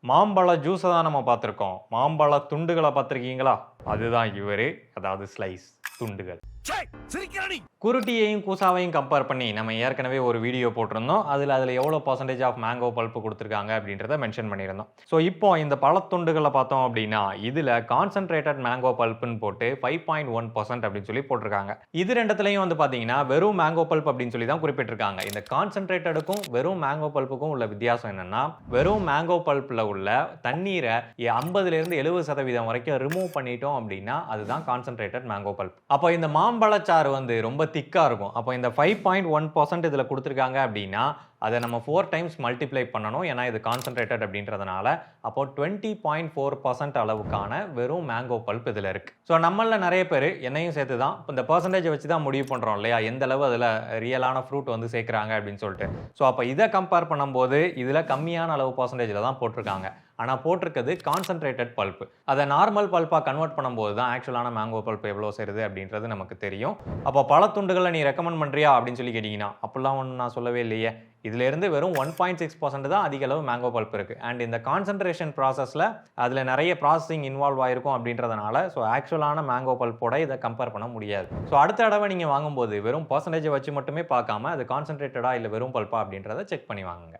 மாம்பழ ஜூஸை தான் நம்ம பார்த்துருக்கோம். மாம்பழ துண்டுகளை பார்த்துருக்கீங்களா? அதுதான் இவரு, அதாவது ஸ்லைஸ் துண்டுகள். குருட்டியையும் கூசாவையும் கம்பேர் பண்ணி நம்ம ஏற்கனவே ஒரு வீடியோ போட்டிருந்தோம். அதில் எவ்வளோ பர்சன்டேஜ் ஆஃப் மேங்கோ பல்ப்பு கொடுத்துருக்காங்க அப்படின்றத மென்ஷன் பண்ணியிருந்தோம். ஸோ இப்போ இந்த பழத்துண்டுகளை பார்த்தோம் அப்படின்னா இதில் கான்சன்ட்ரேட்டட் மேங்கோ பல்ப்புன்னு போட்டு 5.1% அப்படின்னு சொல்லி போட்டிருக்காங்க. இது ரெண்டுத்துலையும் வந்து பார்த்தீங்கன்னா வெறும் மேங்கோ பல்ப் அப்படின்னு சொல்லி தான் குறிப்பிட்டிருக்காங்க. இந்த கான்சன்ட்ரேட்டடுக்கும் வெறும் மேங்கோ பல்ப்புக்கும் உள்ள வித்தியாசம் என்னன்னா, வெறும் மேங்கோ பல்ப்பில் உள்ள தண்ணீரை 50% 70% வரைக்கும் ரிமூவ் பண்ணிட்டோம் அப்படின்னா அதுதான் கான்சன்ட்ரேட்டட் மேங்கோ பல்ப். அப்போ இந்த மாம்பழச்சாறு வந்து ரொம்ப திக்கா இருக்கும். அப்போ இந்த 5.1% இதில் கொடுத்துருக்காங்க அப்படின்னா அதை நம்ம 4 டைம்ஸ் மல்டிப்ளை பண்ணணும். ஏன்னா இது கான்சன்ட்ரேட்டட் அப்படின்றதுனால. அப்போ 20.4% அளவுக்கான வெறும் மேங்கோ பல்ப் இதில் இருக்கு. ஸோ நம்மள நிறைய பேர் என்னையும் சேர்த்து தான் இந்த பர்சன்டேஜை வச்சு தான் முடிவு பண்ணுறோம் இல்லையா, எந்த அளவு அதில் ரியலான ஃப்ரூட் வந்து சேர்க்குறாங்க அப்படின்னு சொல்லிட்டு. ஸோ அப்போ இதை கம்பேர் பண்ணும்போது இதில் கம்மியான அளவு பர்சன்டேஜில் தான் போட்டிருக்காங்க. ஆனால் போட்டிருக்கிறது கான்சன்ட்ரேட்டட் பல்ப். அதை நார்மல் பல்ப்பாக கன்வெர்ட் பண்ணும்போது தான் ஆக்சுவலான மேங்கோ பல்ப் எவ்வளோ சேருது அப்படின்றது நமக்கு தெரியும். அப்போ பழத்துண்டுகளை நீ ரெக்கமெண்ட் பண்ணுறியா அப்படின்னு சொல்லி கேட்டிங்கன்னா அப்படிலாம் ஒன்று நான் சொல்லவே இல்லையே. இதிலிருந்து வெறும் 1.6% தான் அதிக அளவு மேங்கோ பல்ப் இருக்குது. அண்ட் இந்த கான்சன்ட்ரேஷன் ப்ராசஸில் அதில் நிறைய ப்ராசஸிங் இன்வால்வ் ஆகிருக்கும் அப்படின்றதுனால ஸோ ஆக்சுவலான மேங்கோ பல்ப்போட இதை கம்பேர் பண்ண முடியாது. ஸோ அடுத்த தடவை நீங்கள் வாங்கும்போது வெறும் பர்சன்டேஜை வச்சு மட்டுமே பார்க்காம அது கான்சன்ட்ரேட்டடா இல்லை வெறும் பல்ப்பா அப்படின்றத செக் பண்ணி வாங்குங்க.